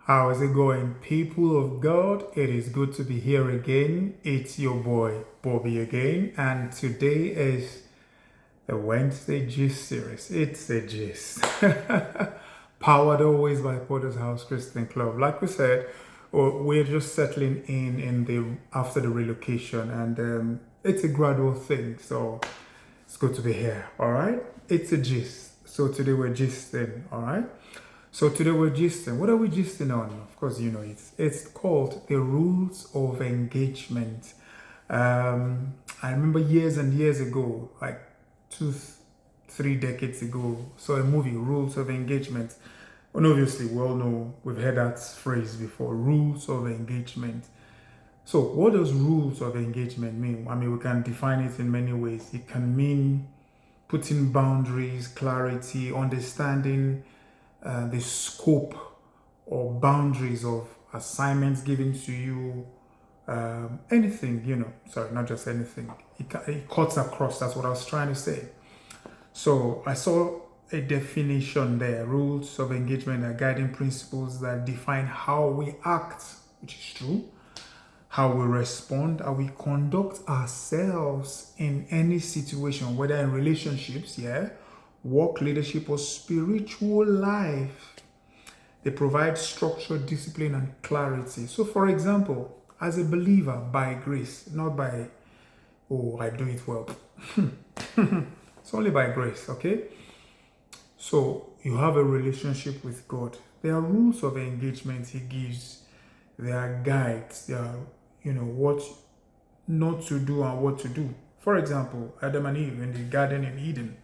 How is it going, people of God? It is good to be here again. It's your boy, Bobby, again. And today is the Wednesday Gist series. It's a gist. Powered always by Potter's House Christian Club. Like we said, we're just settling in the after the relocation, and it's a gradual thing. So it's good to be here. All right. It's a gist. So today we're gisting. All right. So today we're gisting. What are we gisting on? Of course, you know it's called the rules of engagement. I remember years and years ago, like 3 decades ago, saw a movie, Rules of Engagement. And obviously, we all know we've heard that phrase before, rules of engagement. So, what does rules of engagement mean? I mean, we can define it in many ways. It can mean putting boundaries, clarity, understanding the scope or boundaries of assignments given to you, anything, sorry, not just anything. It cuts across, that's what I was trying to say. So I saw a definition there. Rules of engagement are guiding principles that define how we act, which is true, how we respond, how we conduct ourselves in any situation, whether in relationships, work, leadership, or spiritual life. They provide structure, discipline, and clarity. So, for example, as a believer, by grace, not by, oh, I do it well. It's only by grace, okay? So, you have a relationship with God. There are rules of engagement He gives. There are guides. There are, what not to do and what to do. For example, Adam and Eve in the Garden in Eden,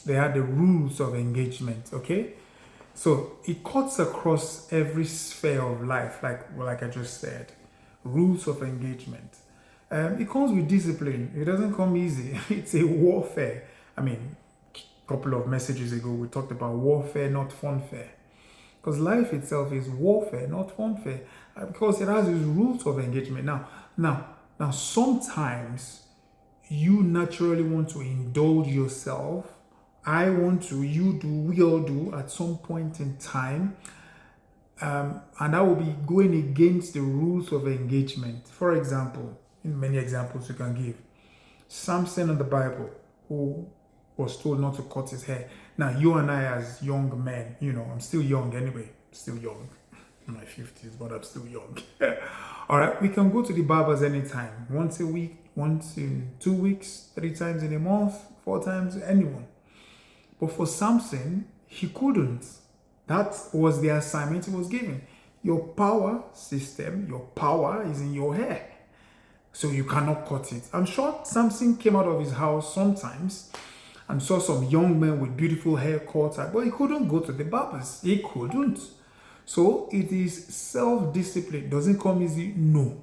they had the rules of engagement, okay? So it cuts across every sphere of life, like I just said. Rules of engagement. It comes with discipline. It doesn't come easy. It's a warfare. I mean, a couple of messages ago, we talked about warfare, not funfair. Because life itself is warfare, not funfair. Because it has its rules of engagement. Now, sometimes you naturally want to indulge yourself. I want to, you do, we all do at some point in time. And that will be going against the rules of engagement. For example, in many examples you can give. Samson in the Bible, who was told not to cut his hair. Now, you and I as young men, I'm still young anyway. Still young. In my 50s, but I'm still young. All right, we can go to the barbers anytime. Once a week, once in 2 weeks, 3 times in a month, 4 times, anyone. But for Samson, he couldn't. That was the assignment he was given. Your power system, your power is in your hair. So you cannot cut it. I'm sure Samson came out of his house sometimes and saw some young men with beautiful haircuts, but he couldn't go to the barbers. He couldn't. So it is self-discipline. Does it come easy? No.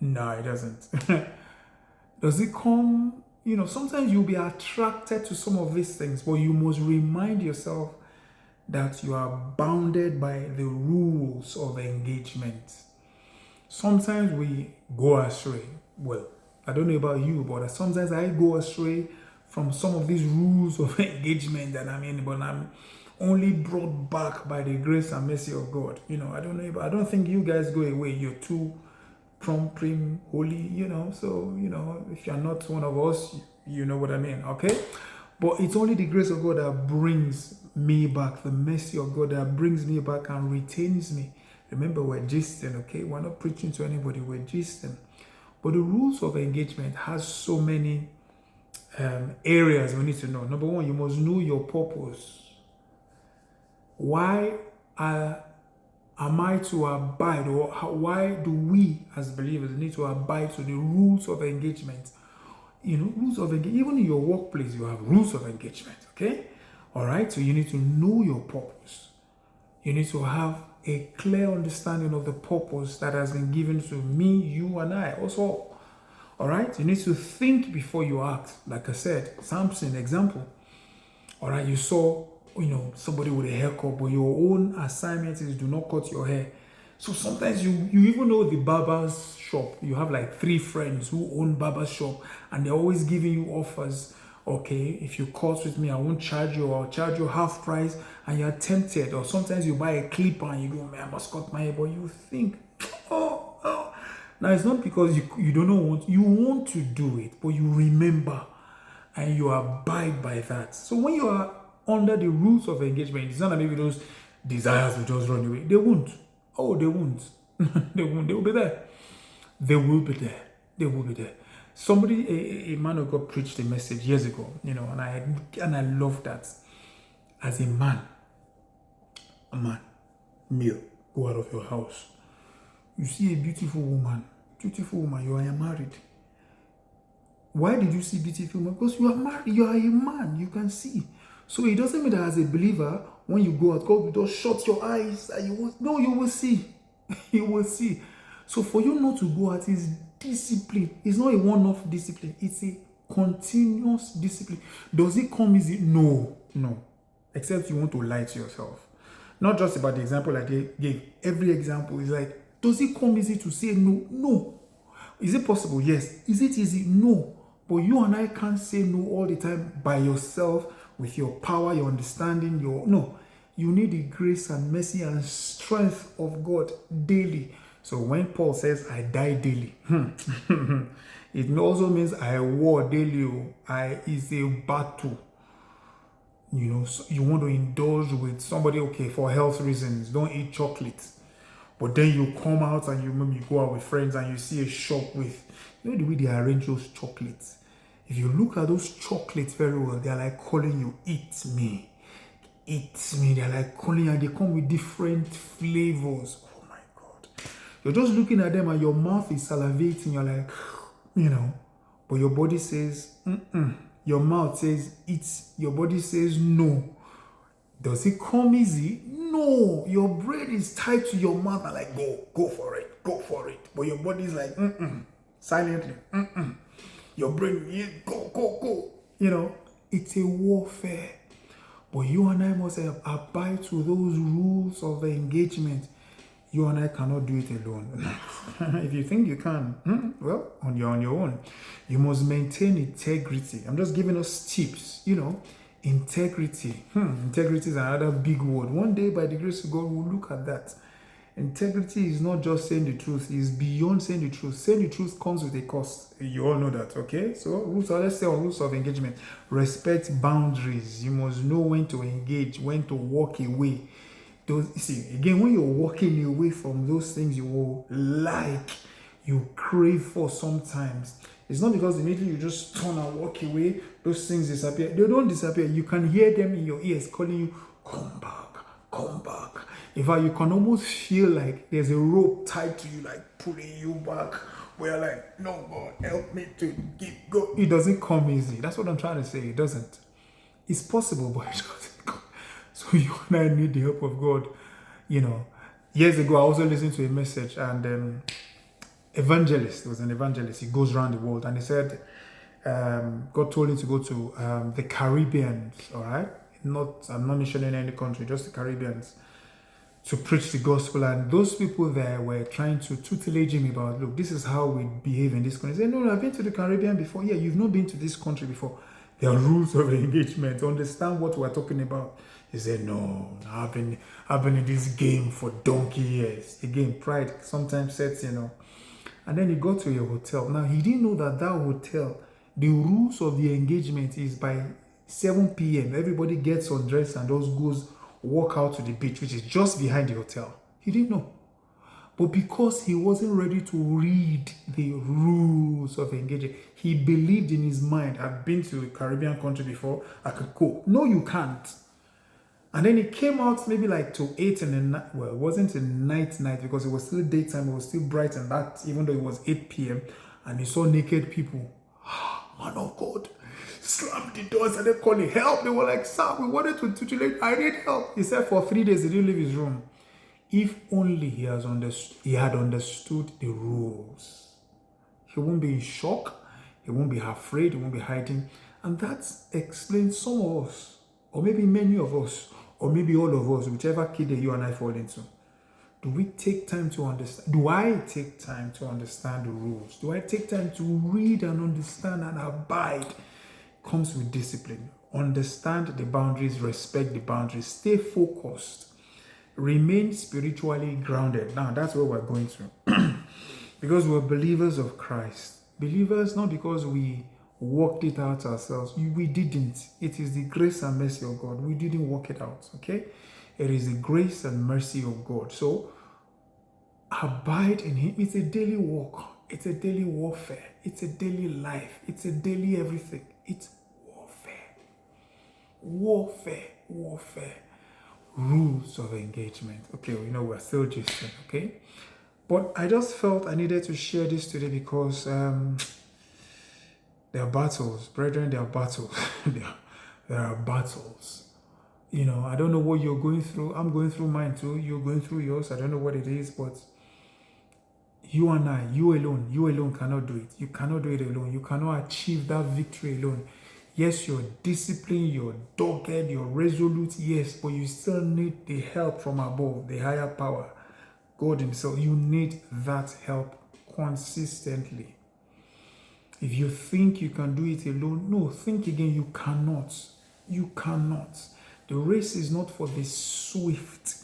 No, it doesn't. Does it come, sometimes you'll be attracted to some of these things, but you must remind yourself that you are bounded by the rules of engagement. Sometimes we go astray. Well, I don't know about you, but sometimes I go astray from some of these rules of engagement that I'm in, but I'm only brought back by the grace and mercy of God. I don't know, but I don't think you guys go away. You're too prim, holy, so, if you're not one of us, you know what I mean, okay? But it's only the grace of God that brings me back, the mercy of God that brings me back and retains me. Remember, we're gisting, okay? We're not preaching to anybody, we're gisting. But the rules of engagement has so many areas we need to know. Number one, you must know your purpose. Why am I to abide, or why do we as believers need to abide to the rules of engagement? Rules of engagement. Even in your workplace, you have rules of engagement, okay? All right, so you need to know your purpose. You need to have a clear understanding of the purpose that has been given to me, you, and I also. All right, you need to think before you act. Like I said, Samson example. All right, you saw, somebody with a haircut, but your own assignment is do not cut your hair. So sometimes you even know the barber's shop. You have like 3 friends who own barber's shop, and they're always giving you offers Okay, if you curse with me, I won't charge you, or I'll charge you half price, and you're tempted. Or sometimes you buy a clipper and you go, man, I must cut my hair, but you think, oh. Now it's not because you don't know what you want to do it, but you remember and you abide by that. So when you are under the rules of engagement, it's not that maybe those desires will just run away. They won't. Oh, they won't. They won't. They will be there. They will be there. They will be there. Somebody, a man of God, preached a message years ago, and I love that. As a man, male, go out of your house. You see a beautiful woman, you are married. Why did you see beautiful woman? Because you are married, you are a man, you can see. So it doesn't mean that as a believer, when you go out, God will just shut your eyes and you will see. You will see. So for you not to go out is discipline. It's not a one-off discipline. It's a continuous discipline. Does it come easy? No. Except you want to lie to yourself. Not just about the example I gave. Every example is like, does it come easy to say no? No. Is it possible? Yes. Is it easy? No. But you and I can't say no all the time by yourself with your power, your understanding, no. You need the grace and mercy and strength of God daily. So when Paul says, I die daily, it also means I war daily. Is a battle. So you want to indulge with somebody, okay, for health reasons, don't eat chocolate. But then you come out and you go out with friends and you see a shop with, the way they arrange those chocolates. If you look at those chocolates very well, they're like calling you, eat me. Eat me. They're like calling you, and they come with different flavors. Oh my God. You're just looking at them and your mouth is salivating. You're like, but your body says, Your mouth says eat. Your body says no. Does it come easy? No. Your brain is tied to your mouth and like, go for it. But your body is like, silently, Your brain, go. It's a warfare. But you and I must abide to those rules of engagement. You and I cannot do it alone. If you think you can, well, you're on your own. You must maintain integrity. I'm just giving us tips, integrity. Integrity is another big word. One day, by the grace of God, we'll look at that. Integrity is not just saying the truth. It's beyond saying the truth. Saying the truth comes with a cost. You all know that, okay? So let's say on rules of engagement. Respect boundaries. You must know when to engage, when to walk away. Again, when you're walking away from those things you crave for sometimes, it's not because immediately you just turn and walk away, those things disappear. They don't disappear. You can hear them in your ears calling you, come back. In fact, you can almost feel like there's a rope tied to you, like pulling you back. Where like, no, God, help me to keep going. It doesn't come easy. That's what I'm trying to say. It doesn't. It's possible, but it doesn't come. So you and I need the help of God. Years ago, I also listened to a message, and there was an evangelist. He goes around the world, and he said, God told him to go to the Caribbeans, all right? I'm not mentioning any country, just the Caribbeans, to preach the gospel. And those people there were trying to tutelage him about, look, this is how we behave in this country. He said, no, I've been to the Caribbean before. Yeah, you've not been to this country before. There are rules of engagement. Understand what we're talking about. He said, no, I've been in this game for donkey years. Again, pride sometimes sets, And then he got to a hotel. Now, he didn't know that hotel, the rules of the engagement is by 7 p.m. Everybody gets undressed and goes walk out to the beach, which is just behind the hotel. He didn't know. But because he wasn't ready to read the rules of engagement, he believed in his mind, I've been to a Caribbean country before, I could go. No, you can't. And then he came out maybe like to 8 in the night. Well, it wasn't a night because it was still daytime. It was still bright and that, even though it was 8 p.m. And he saw naked people. Man of God. Slammed the doors and they called him help. They were like, sir, we wanted to tutelage. I need help. He said for 3 days he didn't leave his room. If only he had understood the rules, he won't be in shock. He won't be afraid. He won't be hiding. And that explains some of us, or maybe many of us, or maybe all of us, whichever kid that you and I fall into. Do we take time to understand? Do I take time to understand the rules? Do I take time to read and understand and abide comes with discipline. Understand the boundaries, respect the boundaries, stay focused, remain spiritually grounded. Now, that's what we're going through. Because we're believers of Christ. Believers not because we worked it out ourselves. We didn't. It is the grace and mercy of God. We didn't work it out, okay? It is the grace and mercy of God. So, abide in Him. It's a daily walk. It's a daily warfare. It's a daily life. It's a daily everything. It's warfare. Warfare. Warfare. Rules of engagement. Okay, we're still gisting, okay? But I just felt I needed to share this today because there are battles. Brethren, there are battles. there are battles. I don't know what you're going through. I'm going through mine too. You're going through yours. I don't know what it is, but you and I, you alone cannot do it. You cannot do it alone. You cannot achieve that victory alone. Yes, you're disciplined, you're dogged, you're resolute, yes, but you still need the help from above, the higher power, God Himself. You need that help consistently. If you think you can do it alone, no, think again. You cannot. You cannot. The race is not for the swift,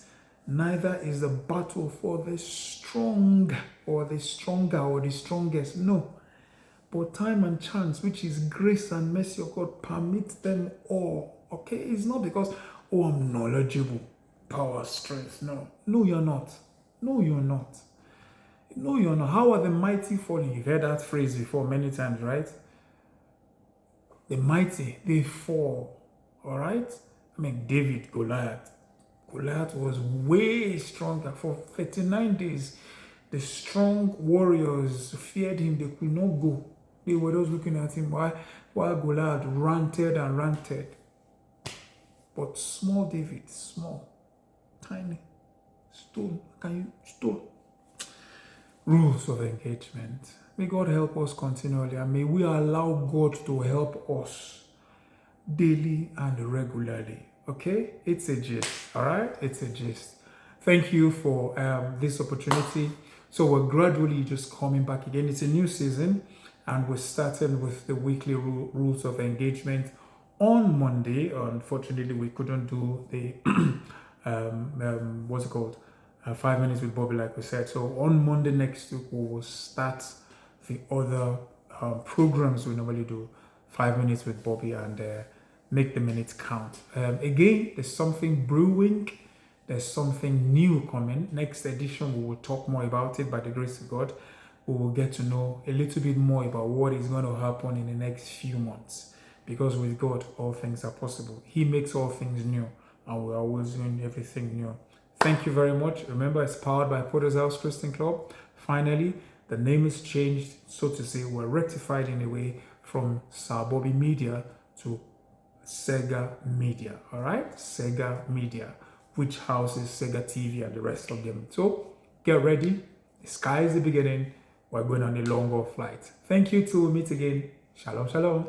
neither is the battle for the strong or the stronger or the strongest. No. But time and chance, which is grace and mercy of God, permits them all. Okay? It's not because, I'm knowledgeable, power, strength. No. No, you're not. No, you're not. No, you're not. How are the mighty falling? You've heard that phrase before many times, right? The mighty, they fall. All right? David, Goliath. Goliath was way stronger. For 39 days, the strong warriors feared him. They could not go. They were just looking at him while Goliath ranted and ranted. But small David, small, tiny, stone. Stone? Rules of engagement. May God help us continually, and may we allow God to help us daily and regularly. Okay? It's a gist. All right? It's a gist. Thank you for this opportunity. So we're gradually just coming back again. It's a new season, and we're starting with the weekly rules of engagement on Monday. Unfortunately, we couldn't do the what's it called? 5 minutes with Bobby, like we said. So on Monday next week, we will start the other programs we normally do. 5 minutes with Bobby and make the minutes count. Again, there's something brewing. There's something new coming. Next edition, we will talk more about it by the grace of God. We will get to know a little bit more about what is going to happen in the next few months. Because with God, all things are possible. He makes all things new, and we're always doing everything new. Thank you very much. Remember, it's powered by Potter's House Christian Club. Finally, the name is changed, so to say. We're rectified in a way from Sir Bobby Media to Sega Media. All right? Sega Media, which houses Sega TV and the rest of them. So get ready. The sky is the beginning. We're going on a longer flight. Thank you till we meet again. Shalom, shalom.